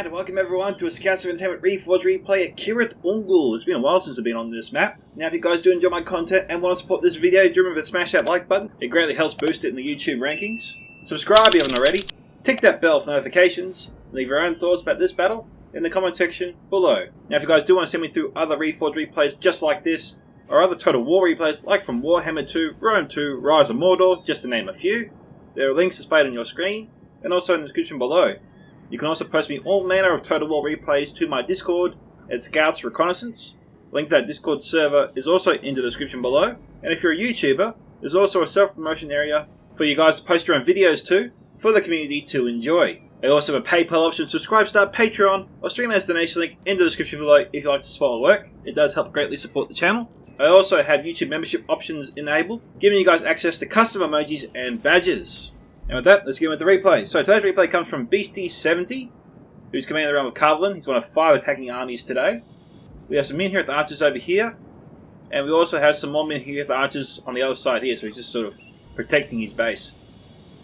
And welcome everyone to a Scouts of Entertainment Reforged replay at Cirith Ungol. It's been a while since I've been on this map. Now if you guys do enjoy my content and want to support this video, do remember to smash that like button. It greatly helps boost it in the YouTube rankings. Subscribe if you haven't already. Tick that bell for notifications. Leave your own thoughts about this battle in the comment section below. Now if you guys do want to send me through other Reforged replays just like this, or other Total War replays like from Warhammer 2, Rome 2, Rise of Mordor, just to name a few, there are links displayed on your screen and also in the description below. You can also post me all manner of Total War replays to my Discord at Scouts Reconnaissance. Link to that Discord server is also in the description below. And if you're a YouTuber, there's also a self-promotion area for you guys to post your own videos to, for the community to enjoy. I also have a PayPal option, Subscribe Star, Patreon, or Stream as donation link in the description below if you'd like to support my work. It does help greatly support the channel. I also have YouTube membership options enabled, giving you guys access to custom emojis and badges. And with that, let's get with the replay. So today's replay comes from Beastie70, who's commanding the realm of Carlin. He's one of 5 attacking armies today. We have some men here at the archers over here, and we also have some more men here at the archers on the other side here, so he's just sort of protecting his base.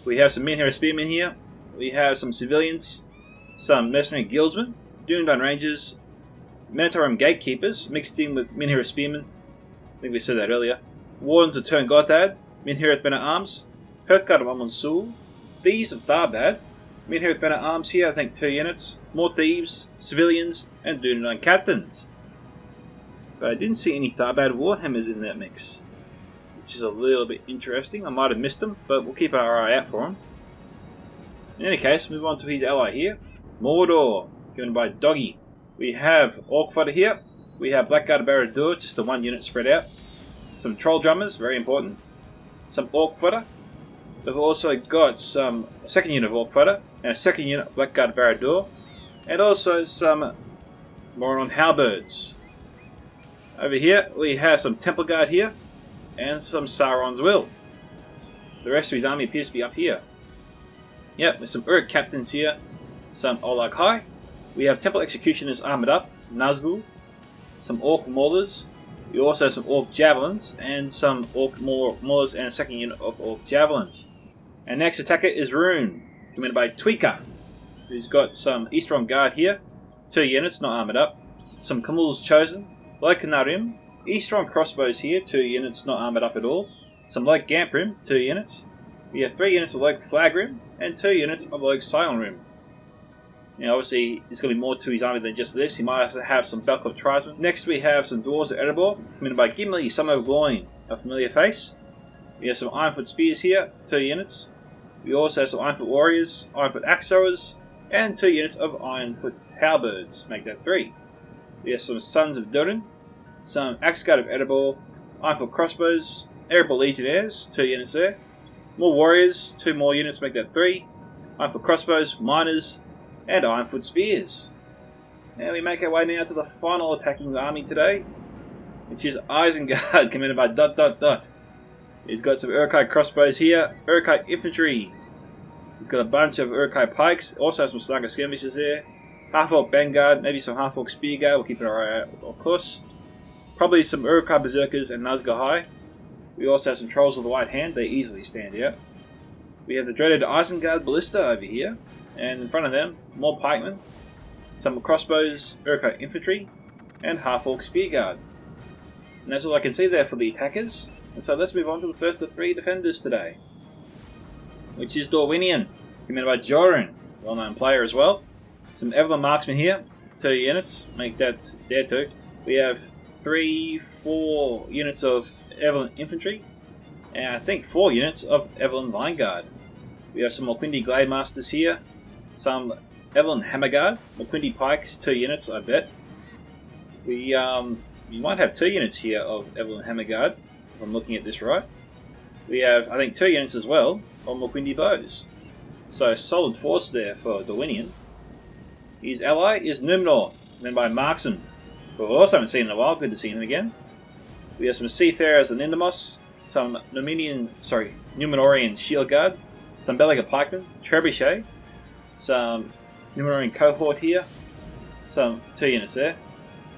We have some men here as spearmen here. We have some civilians, some mercenary guildsmen, Doomdine rangers, Manitorum gatekeepers, mixed in with men here as spearmen. I think we said that earlier. Wardens of Turn Gothad, men here at Men at Arms, Hearthguard of Amonsul, Thieves of Tharbad, men here with Men at Arms here, I think 2 units, more thieves, civilians, and Doomdine captains. But I didn't see any Tharbad Warhammers in that mix, which is a little bit interesting. I might have missed them, but we'll keep our eye out for them. In any case, move on to his ally here, Mordor, given by Doggy. We have Orc Fodder here, we have Blackguard of Barad-dûr, just the 1 unit spread out, some Troll Drummers, very important, some Orc Fodder. We've also got a 2nd unit of Orc Fodder and a 2nd unit of Blackguard of Barad-dûr, and also some Moron Halberds. Over here we have some Temple Guard here and some Sauron's Will. The rest of his army appears to be up here. Yep, with some Uruk captains here, some Olag High. We have Temple Executioners armoured up, Nazgûl, some Orc Maulers. We also have some Orc Javelins and some Orc Maulers and a 2nd unit of Orc Javelins. Our next attacker is Rune, commanded by Tweaker, who's got some Eastron Guard here, 2 units, not armoured up, some Camul's Chosen, Loikanarim, Eastron Crossbows here, 2 units, not armoured up at all, some Loik Gamprim, 2 units, we have 3 units of Loik Flagrim, and 2 units of Loik Scionrim. Now obviously there's going to be more to his army than just this. He might also have some Belkov Tribesmen. Next we have some Dwarves of Erebor, commanded by Gimli, Son of Gloin, a familiar face. We have some Ironfoot Spears here, 2 units. We also have some Ironfoot Warriors, Ironfoot Axe Throwers, and 2 units of Ironfoot Halberds, make that 3. We have some Sons of Durin, some Axeguard of Erebor, Ironfoot Crossbows, Erebor Legionnaires, 2 units there. More Warriors, 2 more units, make that 3. Ironfoot Crossbows, Miners, and Ironfoot Spears. Now we make our way now to the final attacking army today, which is Isengard, commanded by ... He's got some Uruk-hai crossbows here, Uruk-hai infantry. He's got a bunch of Uruk-hai pikes, also has some Slugger skirmishers there, half-orc vanguard, maybe some half-orc spear guard, we'll keep our eye out of course. Probably some Uruk-hai berserkers and Nazgûl. We also have some Trolls of the White Hand, they easily stand out. We have the dreaded Isengard ballista over here, and in front of them, more pikemen, some crossbows, Uruk-hai infantry, and half-orc spear guard. And that's all I can see there for the attackers. And so let's move on to the first of 3 defenders today, which is Dorwinion, commanded by Joran, well-known player as well. Some Evelyn marksmen here, 2 units, make that there too. We have 4 units of Evelyn infantry, and I think 4 units of Evelyn Lineguard. We have some Morquindi Glade Masters here, some Evelyn Hammerguard, Morquindi Pikes, 2 units, I bet. We might have 2 units here of Evelyn Hammerguard, if I'm looking at this right. We have, I think, 2 units as well of Morquindi Bows. So solid force there for Dorwinion. His ally is Numenor, commanded by Marksman, who we also haven't seen in a while, good to see him again. We have some Seafarers and Indamos, some Numenorian Shield Guard, some Belaga Pikemen, Trebuchet, some Numenorian Cohort here, some 2 units there.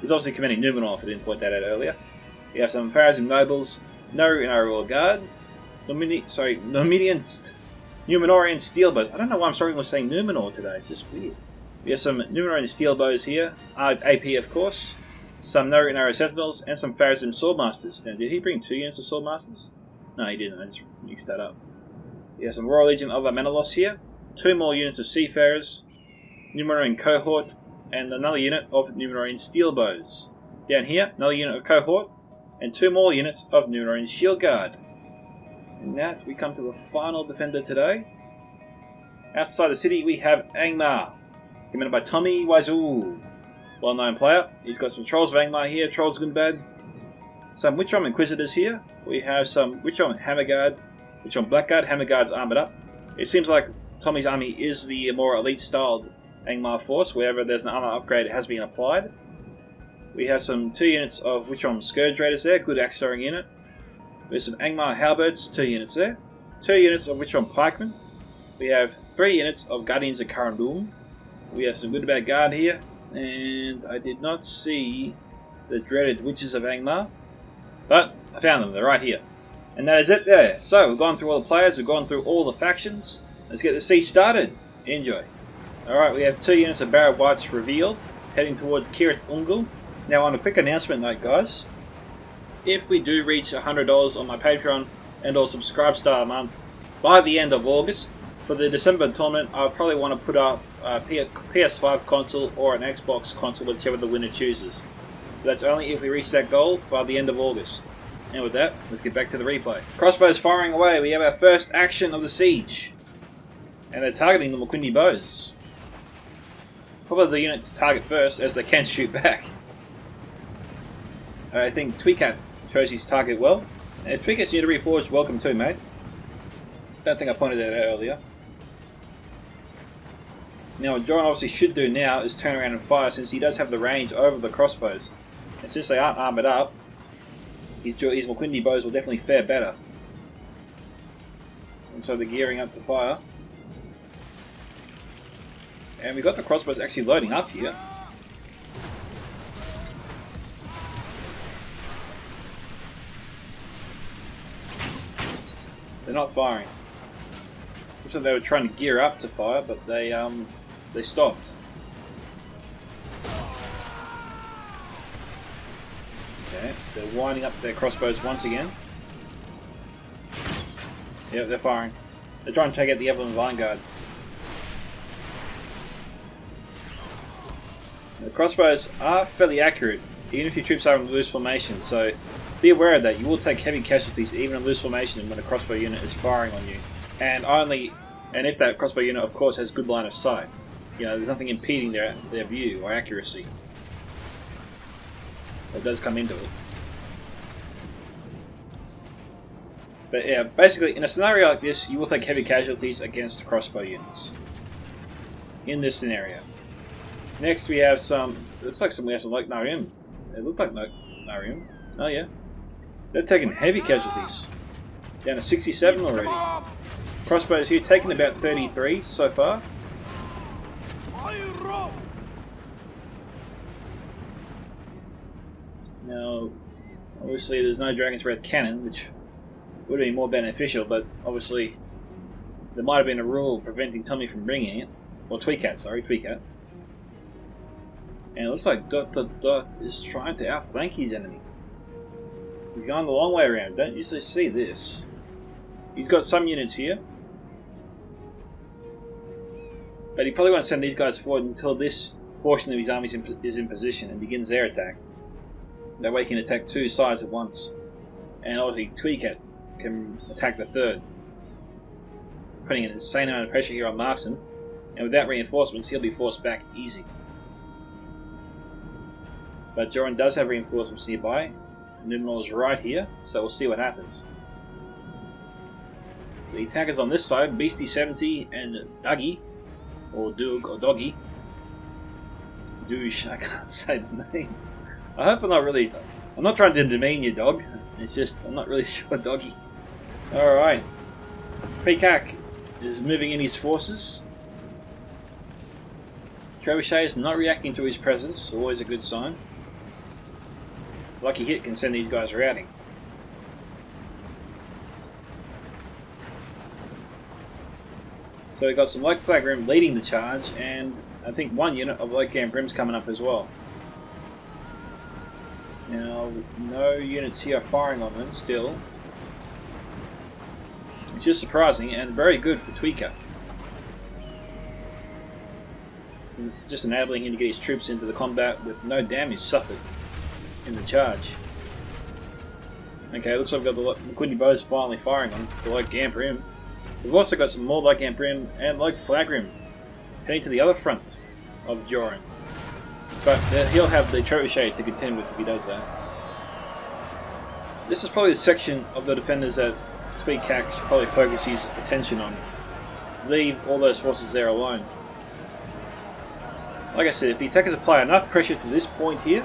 He's obviously commanding Numenor, if I didn't point that out earlier. We have some Pharazim Nobles, no in our Royal Guard, Numenorian Steelbows. I don't know why I'm struggling with saying Numenor today, it's just weird. We have some Numenorian steel bows here, AP of course, some no arrow sentinels, and some Pharazim swordmasters. Now, did he bring 2 units of swordmasters? No, he didn't. I just mixed that up. We have some Royal Legion of Amenalos here, 2 more units of seafarers, Numenorian cohort, and another unit of Numenorian steel bows. Down here, another unit of cohort, and 2 more units of Numenorian shield guard. And that, we come to the final defender today. Outside the city, we have Angmar, commanded by Tommy Wiseau. Well-known player. He's got some Trolls of Angmar here, Trolls good and bad. Some Witchrom Inquisitors here. We have some Witchrom Hammerguard, Witchrom Blackguard. Hammerguard's armoured up. It seems like Tommy's army is the more elite-styled Angmar force. Wherever there's an armour upgrade, it has been applied. We have some 2 units of Witchrom Scourge Raiders there, good axe throwing unit. There's some Angmar Halberds, 2 units there. 2 units of Witchrom Pikemen. We have 3 units of Guardians of Karandum. We have some good and bad guard here. And I did not see the dreaded Witches of Angmar. But I found them, they're right here. And that is it there. So we've gone through all the players, we've gone through all the factions. Let's get the siege started. Enjoy. Alright, we have 2 units of Barrett Whites revealed, heading towards Cirith Ungol. Now on a quick announcement note guys, if we do reach $100 on my Patreon and or subscribe star a month by the end of August, for the December tournament I'll probably want to put up a PS5 console or an Xbox console, whichever the winner chooses. That's only if we reach that goal by the end of August. And with that, let's get back to the replay. Crossbows firing away, we have our first action of the siege. And they're targeting the Moquindi bows. Probably the unit to target first, as they can shoot back. I think Tweecat chose his target well. And if Tweecat's new to Reforged, welcome too, mate. Don't think I pointed that out earlier. Now what John obviously should do now is turn around and fire, since he does have the range over the crossbows. And since they aren't armoured up, his Moquindi bows will definitely fare better. And so they're gearing up to fire. And we've got the crossbows actually loading up here. They're not firing. Looks like they were trying to gear up to fire, but they stopped. Okay, they're winding up their crossbows once again. Yep, they're firing. They're trying to take out the Evelyn Vanguard. The crossbows are fairly accurate, even if your troops are in loose formation, so be aware of that. You will take heavy casualties even in loose formation when a crossbow unit is firing on you. And if that crossbow unit of course has good line of sight. You know, there's nothing impeding their view or accuracy. It does come into it. But yeah, basically in a scenario like this, you will take heavy casualties against crossbow units. In this scenario. Next we have some, looks like we have some like Narium. It looked like Narium. Oh yeah. They've taken heavy casualties. Down to 67 already. Crossbows here taking about 33 so far. Now, obviously there's no Dragon's Breath cannon, which would have been more beneficial, but obviously there might have been a rule preventing Tommy from bringing it. Or Tweecat, sorry, Tweecat. And it looks like ... is trying to outflank his enemy. He's going the long way around. Don't usually see this. He's got some units here. But he probably won't send these guys forward until this portion of his army is in position and begins their attack. That way he can attack 2 sides at once. And obviously Tweecat can attack the 3rd. Putting an insane amount of pressure here on Markson. And without reinforcements, he'll be forced back easy. But Joran does have reinforcements nearby. Numenor is right here, so we'll see what happens. The attackers on this side, Beastie 70 and Dougie, or Doog, or Doggy. Douche, I can't say the name. I hope I'm not trying to demean your dog, it's just, I'm not really sure, Doggy. Alright. Peacock is moving in his forces. Trebuchet is not reacting to his presence, always a good sign. Lucky hit can send these guys routing. So we've got some Like Flag Rim leading the charge, and I think one unit of light camp Brim's coming up as well. Now, no units here are firing on them still. Which is surprising and very good for Tweaker. So just enabling him to get his troops into the combat with no damage suffered in the charge. Okay, looks like we've got the McQuinty bows finally firing on the light camp Brim. We've also got some more light camp Brim and light flag Brim heading to the other front of Joran. But he'll have the trebuchet to contend with if he does that. This is probably the section of the defenders that Tweakak should probably focus his attention on. Leave all those forces there alone. Like I said, if the attackers apply enough pressure to this point here,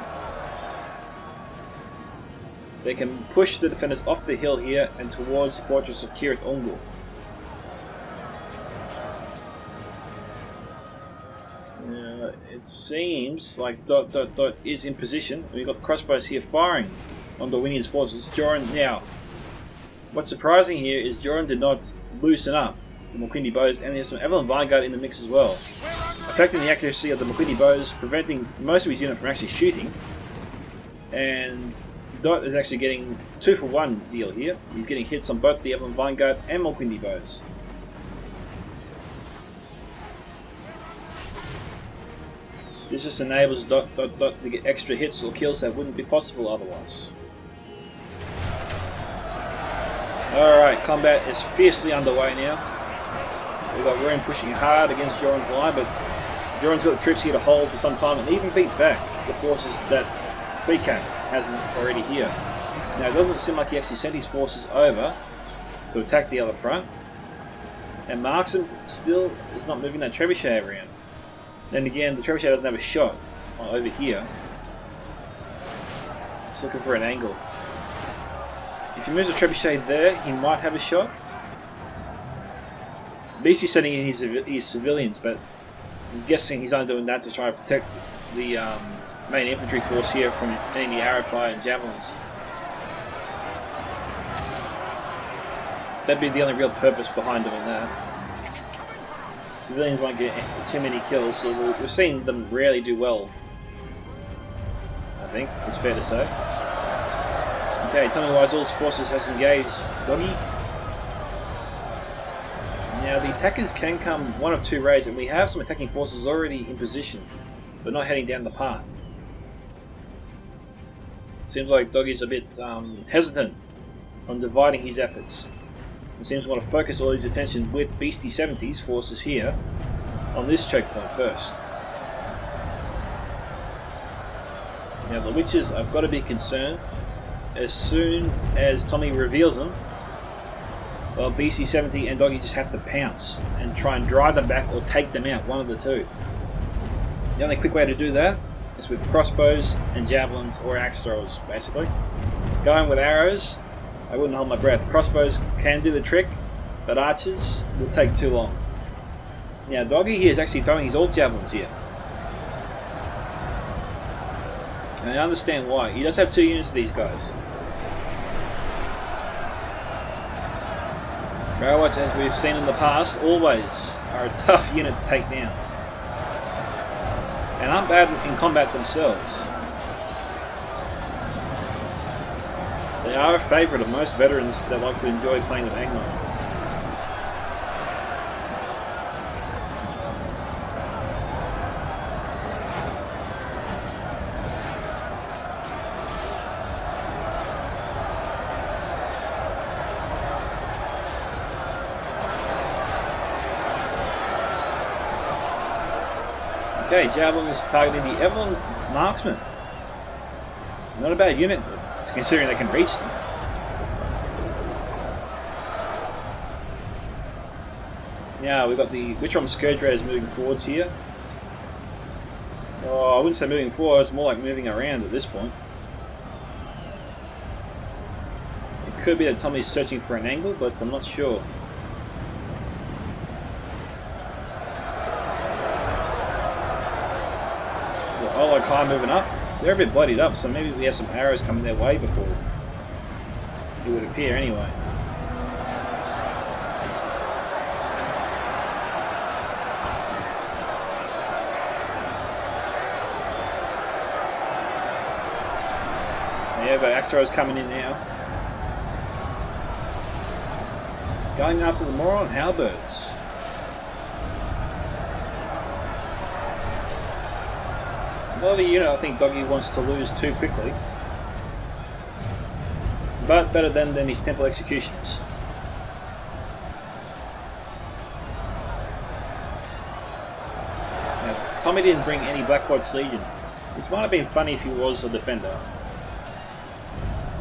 they can push the defenders off the hill here and towards the fortress of Cirith Ungol. It seems like ... is in position. We've got crossbows here firing on Dorwinian's forces. Joran now. What's surprising here is Joran did not loosen up the McQuinty bows, and there's some Evelyn Vanguard in the mix as well, affecting the accuracy of the McQuinty bows, preventing most of his unit from actually shooting. And Dot is actually getting 2-for-1 deal here. He's getting hits on both the Evelyn Vanguard and McQuinty bows. This just enables ... to get extra hits or kills that wouldn't be possible otherwise. Alright, combat is fiercely underway now. We've got Rune pushing hard against Joran's line, but Joran's got the troops here to hold for some time and even beat back the forces that Tweakak hasn't already here. Now, it doesn't seem like he actually sent his forces over to attack the other front. And Marksman still is not moving that trebuchet around. Then again, the trebuchet doesn't have a shot over here. Just looking for an angle. If he moves the trebuchet there, he might have a shot. BC sending in his civilians, but I'm guessing he's only doing that to try to protect the main infantry force here from enemy arrow fire and javelins. That'd be the only real purpose behind doing that. Civilians won't get too many kills, so we've seen them rarely do well. I think it's fair to say. Okay, tell me why Zol's forces has engaged. Doggy. Now the attackers can come one of two ways, and we have some attacking forces already in position, but not heading down the path. Seems like Doggy's a bit hesitant on dividing his efforts. He seems to want to focus all his attention with Beastie 70's forces here on this choke point first. Now the witches, I've got to be concerned. As soon as Tommy reveals them, well, BC 70 and Doggy just have to pounce and try and drive them back or take them out, one of the two. The only quick way to do that is with crossbows and javelins or axe throwers, basically. Going with arrows, I wouldn't hold my breath. Crossbows can do the trick, but archers will take too long. Now, Doggy here is actually throwing his alt javelins here. And I understand why. He does have 2 units of these guys. Barrow-wights, as we've seen in the past, always are a tough unit to take down. And aren't bad in combat themselves. They are a favourite of most veterans that like to enjoy playing with Angmar. Okay, Javelin is targeting the Evelyn Marksman. Not a bad unit, considering they can reach them. Now we've got the Witchrom Scourge Raiders moving forwards here. Oh, I wouldn't say moving forward, it's more like moving around at this point. It could be that Tommy's searching for an angle, but I'm not sure. Olo Kai moving up. They're a bit bloodied up, so maybe we have some arrows coming their way before it would appear anyway. have axe throwers coming in now. Going after the moron halberds. Not a unit I think Doggy wants to lose too quickly. But better than his temple executioners. Now, Tommy didn't bring any Black Watch Legion. This might have been funny if he was a defender.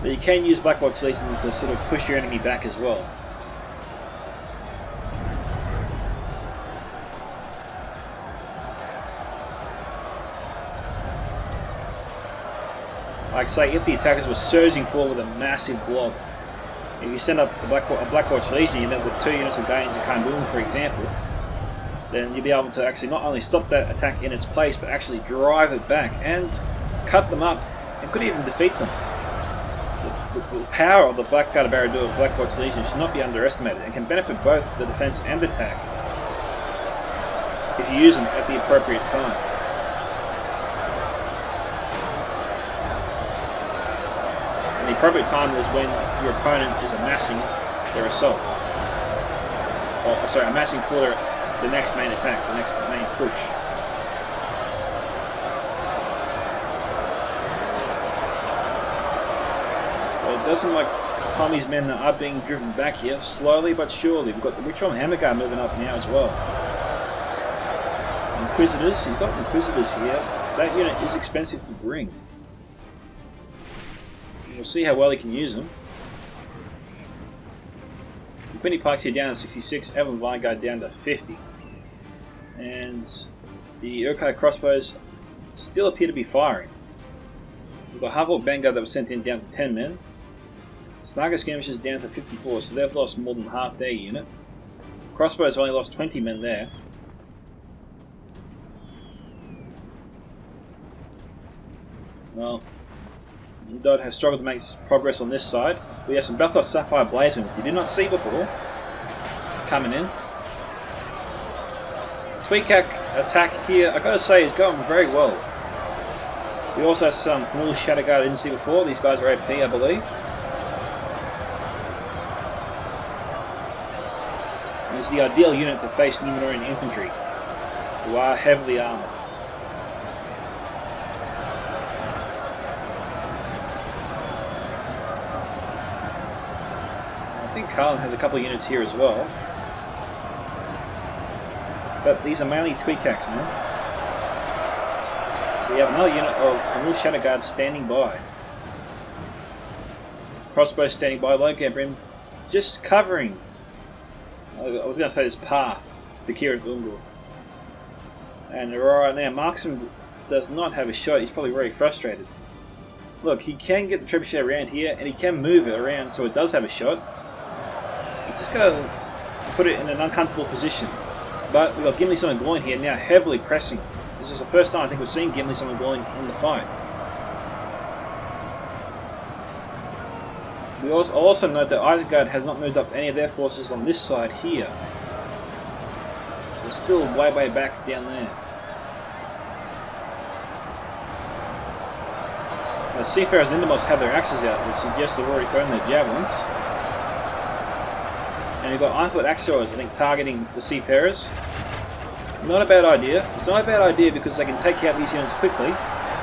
But you can use Black Watch Legion to sort of push your enemy back as well. Like say, if the attackers were surging forward with a massive blob, if you send up a Black Watch Legion unit with 2 units of Gains and Kandun, for example, then you'll be able to actually not only stop that attack in its place, but actually drive it back and cut them up, and could even defeat them. The power of the Blackguard Barad-dûr Black Watch Legion should not be underestimated, and can benefit both the defense and attack if you use them at the appropriate time. And the appropriate time is when your opponent is amassing their assault. Or, sorry, amassing for the next main attack, the next main push. Well, it doesn't look like Tommy's men are being driven back here, slowly but surely. We've got the Witchon Hammer Guard moving up now as well. Inquisitors, he's got Inquisitors here. That unit is expensive to bring. We'll see how well he can use them. The Quinny Pikes here down to 66, Evelyn Vanguard down to 50. And the Urkai crossbows still appear to be firing. We've got Harvard Vanguard that was sent in down to 10 men. Snaga Skirmishers down to 54, so they've lost more than half their unit. Crossbows only lost 20 men there. Well, Dodd has struggled to make progress on this side. We have some Belkos Sapphire Blazemen we did not see before coming in. Tweakak attack here, I gotta say, is going very well. We also have some Kamul Shadow Guard I didn't see before. These guys are AP, I believe. And it's the ideal unit to face Numenorian infantry, who are heavily armoured. I think Carlin has a couple of units here as well. But these are mainly Tweakaks, man. We have another unit of Kamul Shadow Guard standing by. Crossbow standing by, Logan Brim just covering, I was going to say, this path to Cirith Ungol. And right now, Marksman does not have a shot. He's probably very frustrated. Look, he can get the trebuchet around here, and he can move it around so it does have a shot. He's just going to put it in an uncomfortable position. But we've got Gimli Summon Gloin here now heavily pressing. This is the first time I think we've seen Gimli Summon Gloin in the fight. We also note that Isengard has not moved up any of their forces on this side here. They're still way back down there. The Seafarers and Indermost have their axes out, which suggests they've already thrown their javelins. And you've got Ironfoot axe throwers, I think, targeting the Seafarers. Not a bad idea. It's not a bad idea because they can take out these units quickly.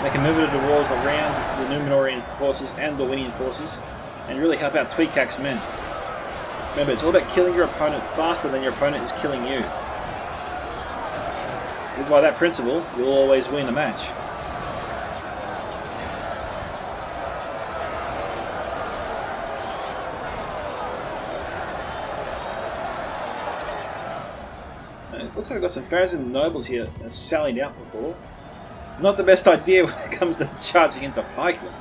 They can move it to the walls around the Numenorian forces and the Dorwinian forces, and really help out Tweakak's men. Remember, it's all about killing your opponent faster than your opponent is killing you. And by that principle, you'll always win a match. It looks like we've got some Pharazin nobles here that sallied out before. Not the best idea when it comes to charging into pikemen.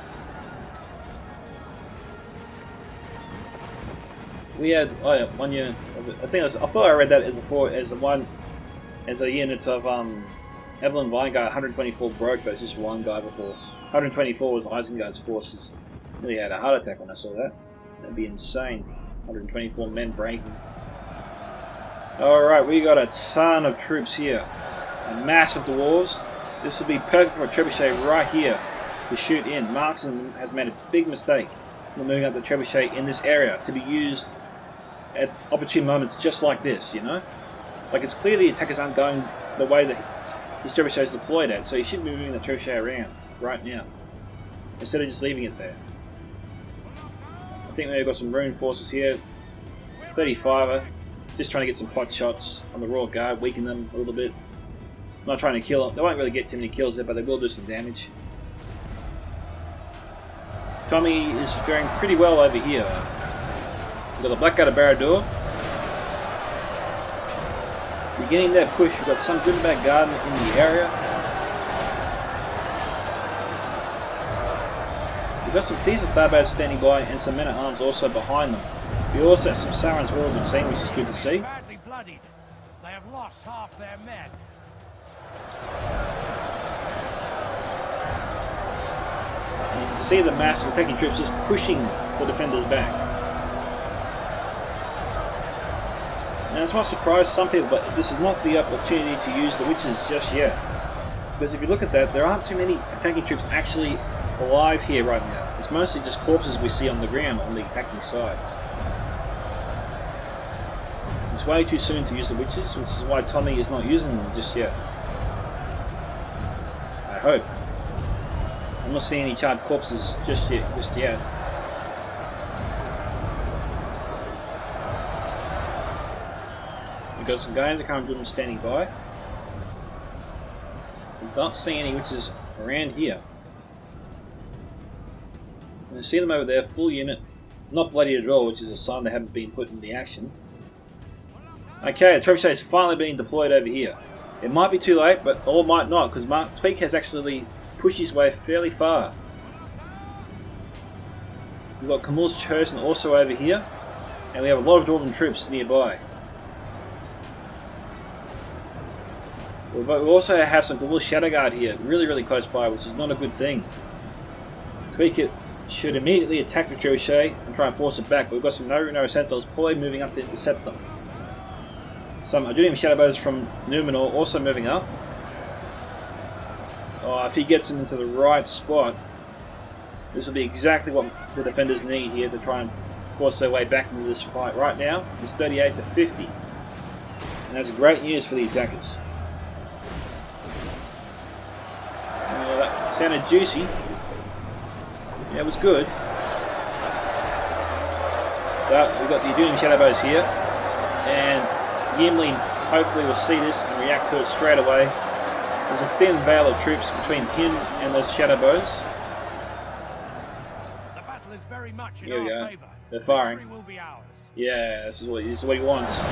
We had one unit. I thought I read that before as a unit of Evelyn Vanguard. 124 broke, but it's just one guy before. 124 was Isengard's forces. Really had a heart attack when I saw that. That'd be insane. 124 men breaking. Alright, we got a ton of troops here. A mass of dwarves. This will be perfect for a trebuchet right here. to shoot in. Marksman has made a big mistake when moving up the trebuchet in this area to be used at opportune moments just like this, you know? Like, it's clear the attackers aren't going the way that his trebuchet is deployed at, so he should be moving the trebuchet around right now instead of just leaving it there. I think they've got some rune forces here. It's 35er, just trying to get some pot shots on the raw guard, weaken them a little bit. Not trying to kill them. They won't really get too many kills there, but they will do some damage. Tommy is faring pretty well over here. We've got the Blackguard of Barad-dûr. Beginning their push, we've got some good and bad guard in the area. We've got some decent Tharbads standing by and some men-at-arms also behind them. We also have some Sarans well been seen, which is good to see. Badly bloodied. They have lost half their men. And you can see the massive attacking troops just pushing the defenders back. Now, this might surprise some people, but this is not the opportunity to use the witches just yet. Because if you look at that, there aren't too many attacking troops actually alive here right now. It's mostly just corpses we see on the ground on the attacking side. It's way too soon to use the witches, which is why Tommy is not using them just yet. I hope. I'm not seeing any charred corpses just yet. We've got some guys that can't do them standing by. I'm not seeing any witches around here. I see them over there, full unit, not bloodied at all, which is a sign they haven't been put in the action. Okay, the trebuchet is finally being deployed over here. It might be too late, but or might not, because Mark Tweak has actually pushed his way fairly far. We've got Camul's Chosen also over here, and we have a lot of Dwarven troops nearby. But we also have some Camul's Shadow Guard here, really close by, which is not a good thing. Tweak should immediately attack the trebuchet and try and force it back, but we've got some no Sentinels probably moving up to intercept them. Some Adunium Shadowbows from Numenor also moving up. Oh, if he gets them into the right spot, this will be exactly what the defenders need here to try and force their way back into this fight. Right now, it's 38 to 50. And that's great news for the attackers. That sounded juicy. Yeah, it was good. But we've got the Adunium Shadowbows here. And Gimli hopefully will see this and react to it straight away. There's a thin veil of troops between him and those Shadowbows. The battle is very much in Here we our go. favor. They're firing. Victory will be ours. Yeah, this is what he wants.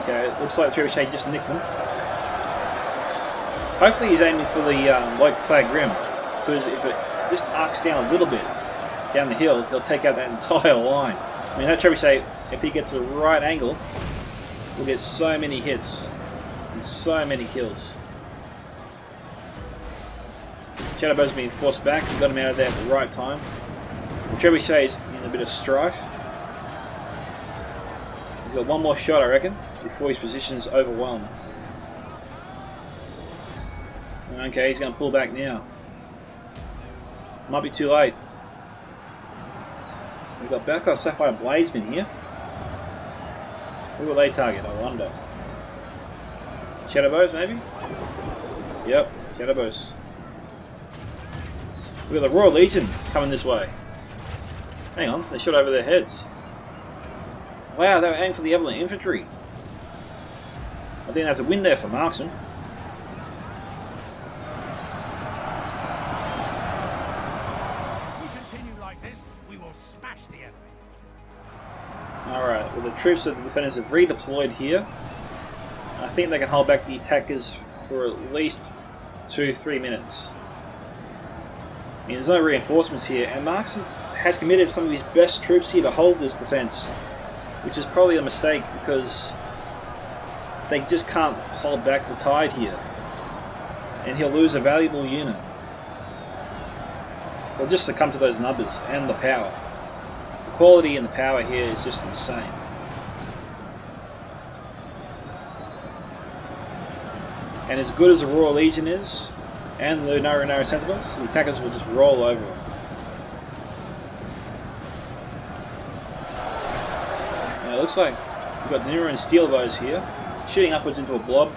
Okay, it looks like the trebuchet just nicked them. Hopefully he's aiming for the White Flag Rim, because if it just arcs down a little bit down the hill, he'll take out that entire line. I mean, that trebuchet, if he gets the right angle, will get so many hits and so many kills. Shadowbow's being forced back. He got him out of there at the right time. The trebuchet is in a bit of strife. He's got one more shot, I reckon, before his position's overwhelmed. Okay, he's going to pull back now. Might be too late. We've got Balthar Sapphire Bladesmen here. Who will they target, I wonder? Shadowbows, maybe? Yep, Shadowbows. We've got the Royal Legion coming this way. Hang on, they shot over their heads. Wow, they were aiming for the Evelyn Infantry. I think that's a win there for Marksman. Alright, well the troops of the defenders have redeployed here. I think they can hold back the attackers for at least 2-3 minutes. I mean, there's no reinforcements here, and Marksman has committed some of his best troops here to hold this defense, which is probably a mistake because they just can't hold back the tide here, and he'll lose a valuable unit. They'll just succumb to those numbers and the power. The quality and the power here is just insane. And as good as the Royal Legion is, and the Naru Sentinels, the attackers will just roll over them. Now it looks like we've got the Niran steel bows here, shooting upwards into a blob.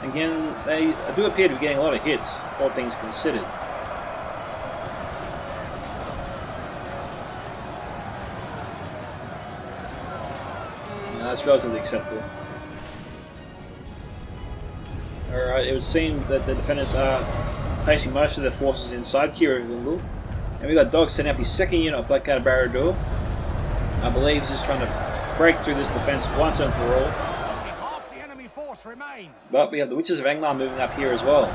Again, they do appear to be getting a lot of hits, all things considered. Now, that's relatively acceptable. Alright, it would seem that the defenders are placing most of their forces inside Cirith Ungol. And we've got Dog setting up his second unit of Blackguard Barrador. I believe he's just trying to break through this defense once and for all. Half the enemy force remains. But we have the Witches of Angmar moving up here as well.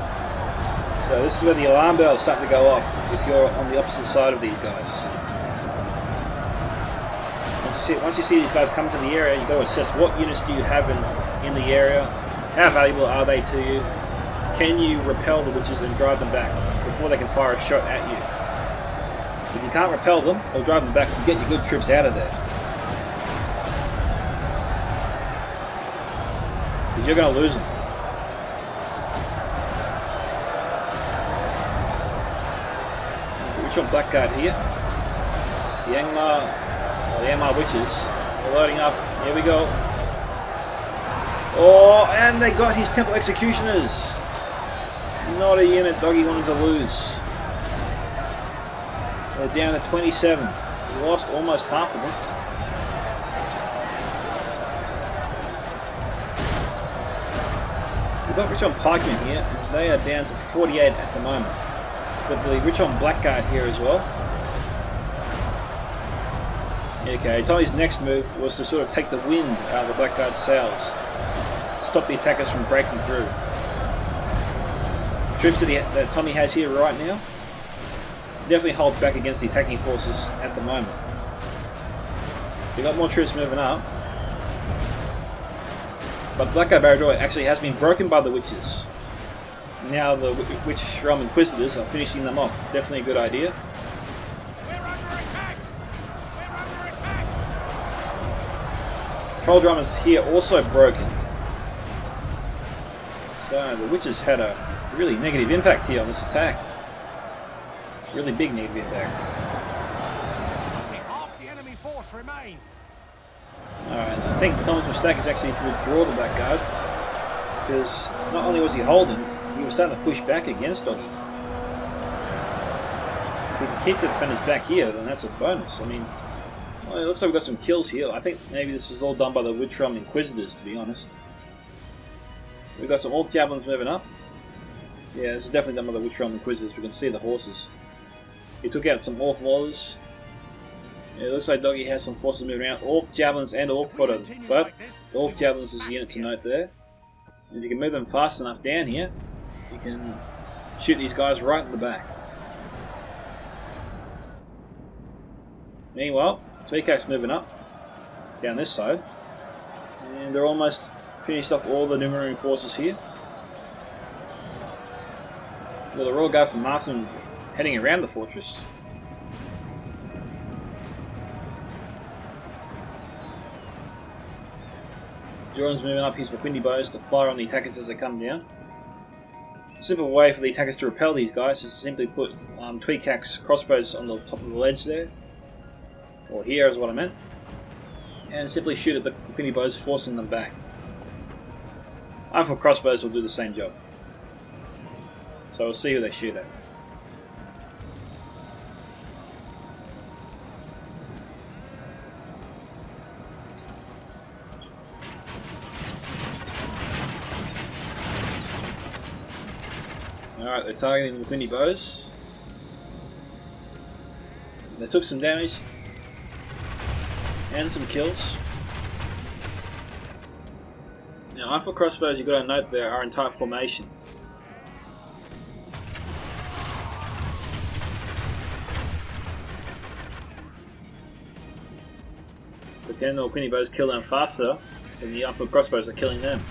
So this is where the alarm bells start to go off if you're on the opposite side of these guys. Once you see these guys come to the area, you've got to assess what units do you have in the area. How valuable are they to you? Can you repel the witches and drive them back before they can fire a shot at you? If you can't repel them or drive them back, you get your good troops out of there. Because you're going to lose them. Which one Blackguard here? The Angmar witches. They're loading up. Here we go. Oh, and they got his Temple Executioners. Not a unit Doggy wanted to lose. They're down to 27. We lost almost half of them. We've got Richon Pikemen here, and they are down to 48 at the moment. But the Richon Blackguard here as well. Okay, Tommy's next move was to sort of take the wind out of the Blackguard's sails. Stop the attackers from breaking through. The troops that Tommy has here right now definitely hold back against the attacking forces at the moment. We've got more troops moving up. But Blackguard Barrador actually has been broken by the witches. Now the Witch Realm Inquisitors are finishing them off. Definitely a good idea. We're under attack! We're under attack! Troll Drummers here also broken. So the witches had a really negative impact here on this attack. Really big negative impact. Half the enemy force remains. Alright, I think Tom's mistake is actually to withdraw the Blackguard. Because not only was he holding, he was starting to push back against Doggy. If we can keep the defenders back here, then that's a bonus. I mean, well, it looks like we've got some kills here. I think maybe this is all done by the Witch Realm Inquisitors, to be honest. We've got some Orc Javelins moving up. Yeah, this is definitely done by the Witch Realm Inquisitors. We can see the horses. He took out some Orc Maulers. Yeah, it looks like Doggy has some forces moving around. Orc Javelins and Orc Fodder. But the Orc Javelins is a unit to note there. If you can move them fast enough down here, you can shoot these guys right in the back. Meanwhile, Tweakak's moving up down this side. And they're almost finished off all the Numeroon forces here. Well, the Royal Guard from Marksman heading around the fortress. Joran's moving up his Maquindi bows to fire on the attackers as they come down. A simple way for the attackers to repel these guys is to simply put Tweakak's crossbows on the top of the ledge there. Or here is what I meant. And simply shoot at the Maquindi bows, forcing them back. Rifle crossbows will do the same job. So we'll see who they shoot at. Alright, they're targeting the Maquindi bows. They took some damage and some kills. Now, rifle crossbows, you've got to note there are in tight formation. But then the Maquindi bows kill them faster than the rifle crossbows are killing them.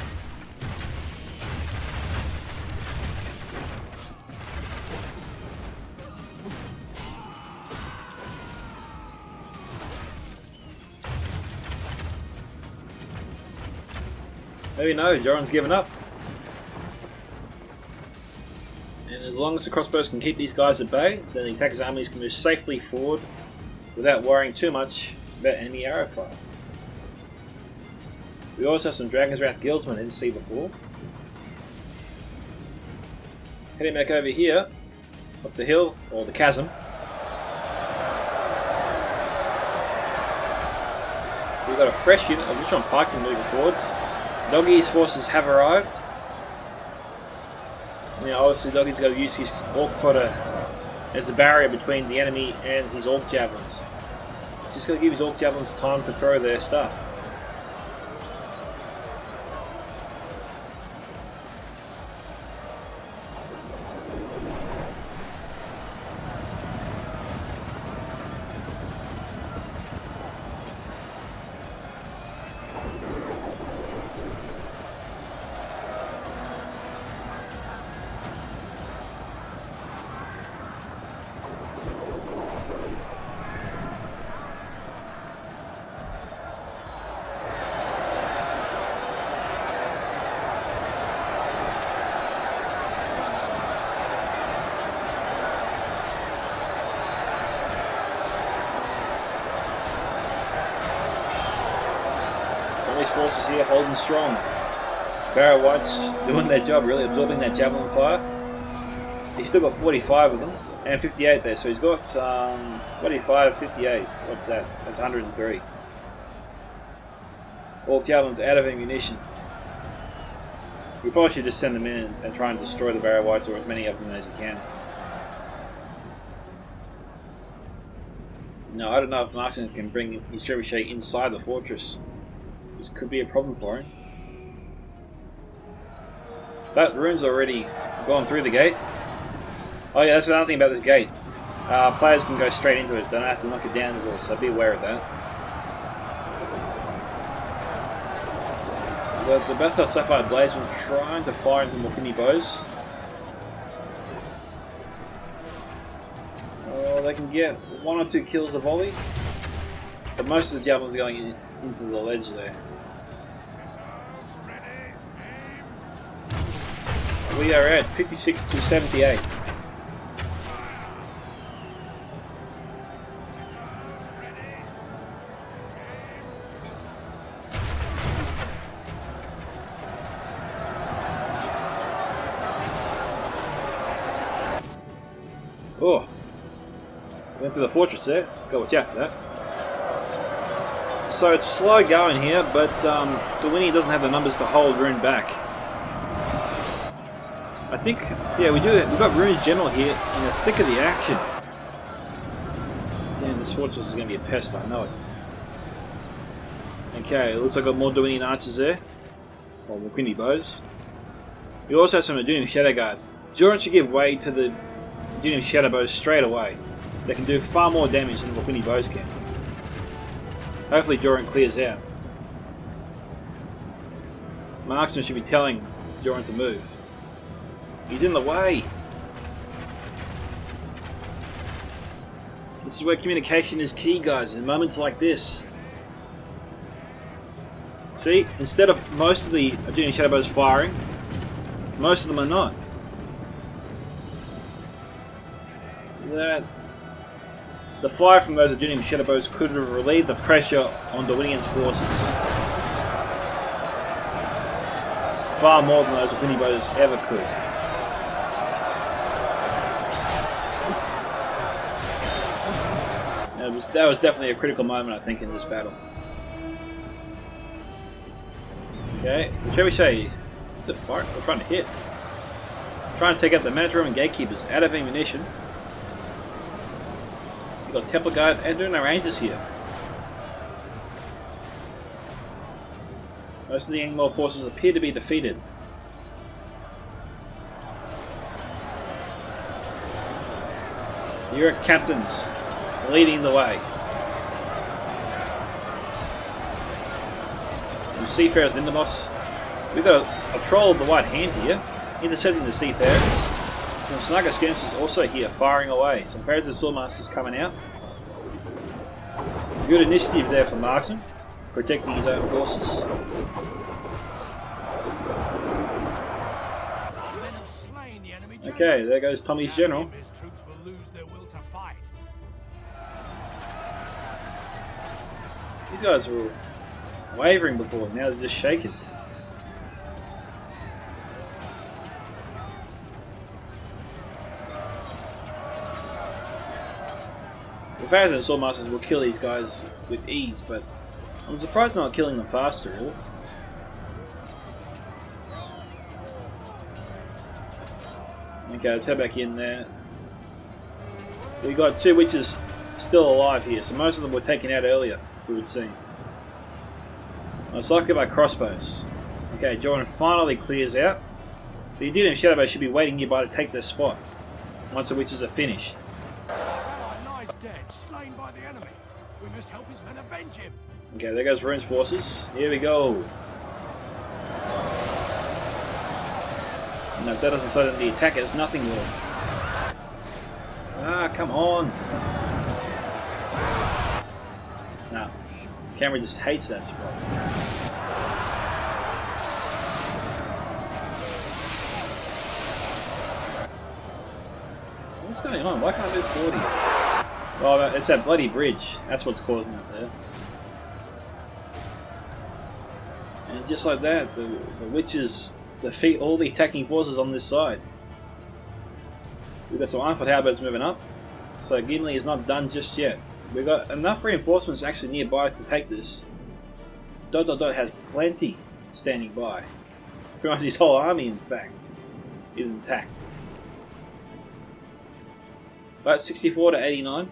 Maybe no, Joran's given up. long as the crossbows can keep these guys at bay, then the attacker's armies can move safely forward without worrying too much about enemy arrow fire. We also have some Dragon's Wrath guildsmen I didn't see before. Heading back over here, up the hill, or the chasm. We've got a fresh unit of Richon pikemen moving forwards. Doggy's forces have arrived. Now obviously Doggy's going to use his orc fodder as the barrier between the enemy and his orc javelins. He's just going to give his orc javelins time to throw their stuff. These forces here holding strong. Barrow White's doing their job, really absorbing that javelin fire. He's still got 45 of them and 58 there, so he's got 45, 58. What's that? That's 103. Orc javelins out of ammunition. We probably should just send them in and try and destroy the Barrow Whites, or as many of them as you can. No, I don't know if Marksman can bring his trebuchet inside the fortress. This could be a problem for him. That rune's already gone through the gate. Oh yeah, that's another thing about this gate. Players can go straight into it, they don't have to knock it down at all, so be aware of that. The Bethel Sapphire Blazemen trying to fire into Mokini bows. Oh, they can get 1 or 2 kills a volley, but most of the javelins are going into the ledge there. We are at 56 to 78. Oh, went to the fortress there. Go watch out for that. So it's slow going here, but Dewini doesn't have the numbers to hold Rune back. I think, yeah, we do. We've got Rune's General here in the thick of the action. Damn, this fortress is going to be a pest, I know it. Okay, it looks like I've got more Dewinian archers there. Or Mokini bows. We also have some Adunium Shadow Guard. Joran should give way to the Adunium Shadow bows straight away. They can do far more damage than Mokini bows can. Hopefully Joran clears out. Marksman should be telling Joran to move. He's in the way. This is where communication is key, guys, in moments like this. See, instead of most of the Adunium Shadow bows firing, most of them are not. The fire from those Adunium Shadow bows could have relieved the pressure on Dewinian's forces. Far more than those Mokini bows ever could. That was definitely a critical moment, I think, in this battle. Okay, the trebuchet. Is it fire? We're trying to hit. Trying to take out the Mandarin and Gatekeepers out of ammunition. You've got Templar Guard and doing our Rangers here. Most of the Angmor forces appear to be defeated. Your captains leading the way. Some Seafarers in the boss. We've got a Troll of the White Hand here, intercepting the Seafarers. Some Snugger Skirmishers also here, firing away. Some Pharaohs and Swordmasters coming out. Good initiative there for Marksman, protecting his own forces. Okay, there goes Tommy's general. His troops will lose their will to fight. These guys were wavering before, now they're just shaking. The Pharaohs and Swordmasters will kill these guys with ease, but I'm surprised they're not killing them faster, really. Okay, let's head back in there. We got 2 witches still alive here, so most of them were taken out earlier, we would see. Most likely by crossbows. Okay, Joran finally clears out. The Undead and Shadowbow should be waiting nearby to take their spot once the witches are finished. Lies dead, slain by the enemy. We must help his men avenge him. Okay, there goes Rune's forces. Here we go. No, if that doesn't slow down the attackers, nothing will. Ah, come on. No. Camera just hates that spot. What's going on? Why can't I move forward here? Oh, it's that bloody bridge. That's what's causing it there. And just like that, the witches defeat all the attacking forces on this side. We've got some Ironfoot halberds moving up, so Gimli is not done just yet. We've got enough reinforcements actually nearby to take this. ... has plenty standing by. Pretty much his whole army, in fact, is intact. But 64 to 89.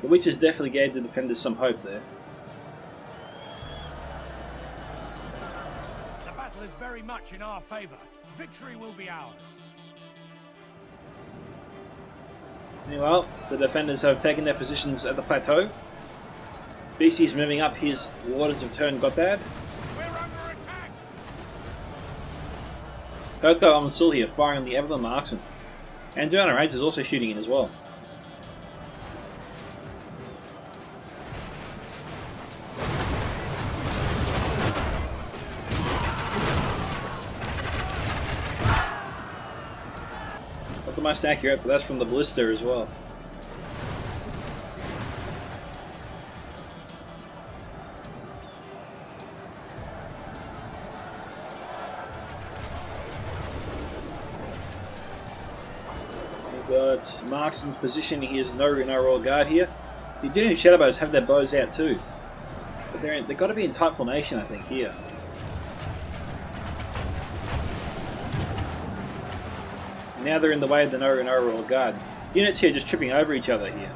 The witches definitely gave the defenders some hope there. The battle is very much in our favour. Victory will be ours. Meanwhile, the defenders have taken their positions at the plateau. BC's moving up his Waters of Turn Gotthard. We're under attack. Both got on Sul here, firing on the Evelyn marksman. And Joanna Rage is also shooting in as well. Not the most accurate, but that's from the ballista as well. Got Markson's position. He has no royal guard here. The Undead and Shadowbows have their bows out too, but they've got to be in tight formation, I think, here. Now they're in the way of the no royal guard. Units here just tripping over each other here.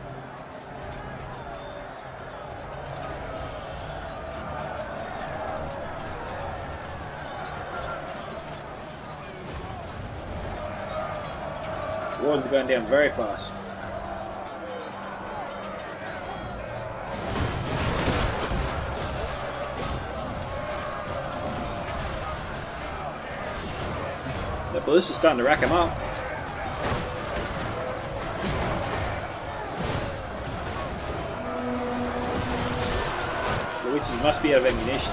Warden's going down very fast. The ballista's starting to rack him up. The witches must be out of ammunition.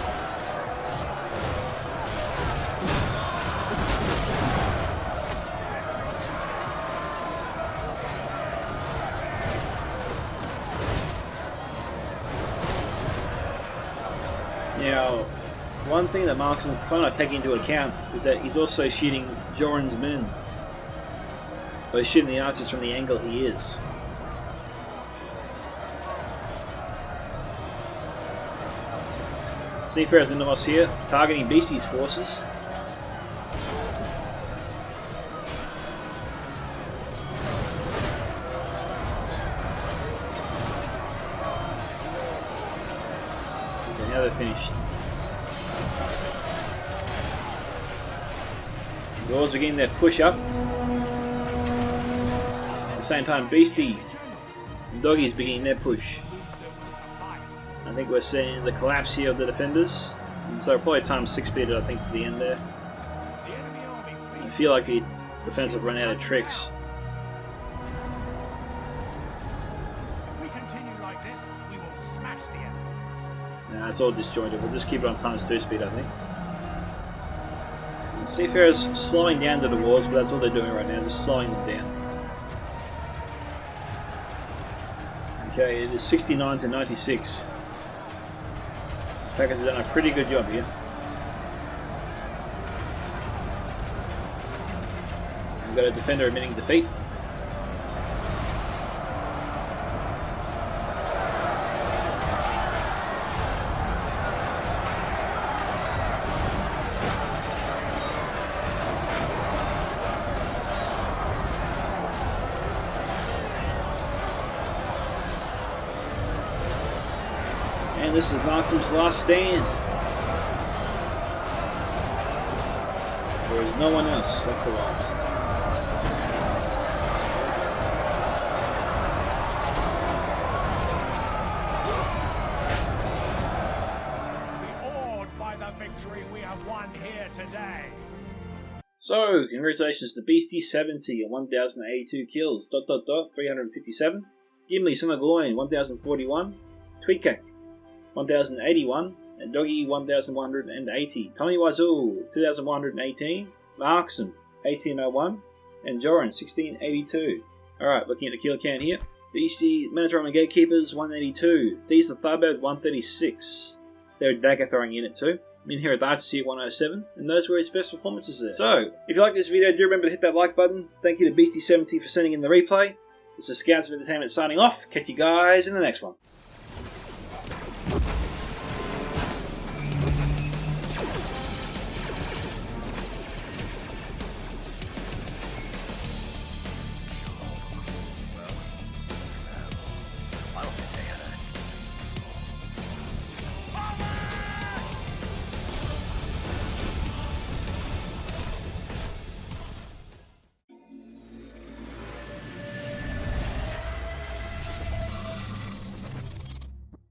Now, one thing that Markson's probably not taking into account is that he's also shooting Joran's men. But he's shooting the archers from the angle he is. Seafarers in the moss here, targeting BC's forces. Okay, now they're finished. The Gauls beginning their push up. At the same time, Beastie and Doggy's beginning their push. I think we're seeing the collapse here of the defenders, and so probably times 6 speed, I think, for the end there. I feel like the defenders have run out of tricks. If we continue like this, we will smash the enemy. Nah, it's all disjointed. We'll just keep it on times 2 speed, I think. Seafarers slowing down to the wars, but that's all they're doing right now, just slowing them down. Okay, it is 69 to 96. Attackers have done a pretty good job here. We've got a defender admitting defeat. And this is Marksman's last stand. There is no one else left alive. Awed by the victory we have won here today. So, congratulations to Beastie70 on 1082 kills, 357. Gimli Sonogloin 1041. Tweakak 1081, and Doggy 1180, Tommy Wazoo 2118, Markson 1801, and Joran 1682. Alright, looking at the kill count here. Beastie, Minotaur and Gatekeepers 182, These the Tharbird 136. They're a dagger throwing unit too. Minhira Darcy 107, and those were his best performances there. So, if you like this video, do remember to hit that like button. Thank you to Beastie70 for sending in the replay. This is Scouts of Entertainment signing off. Catch you guys in the next one.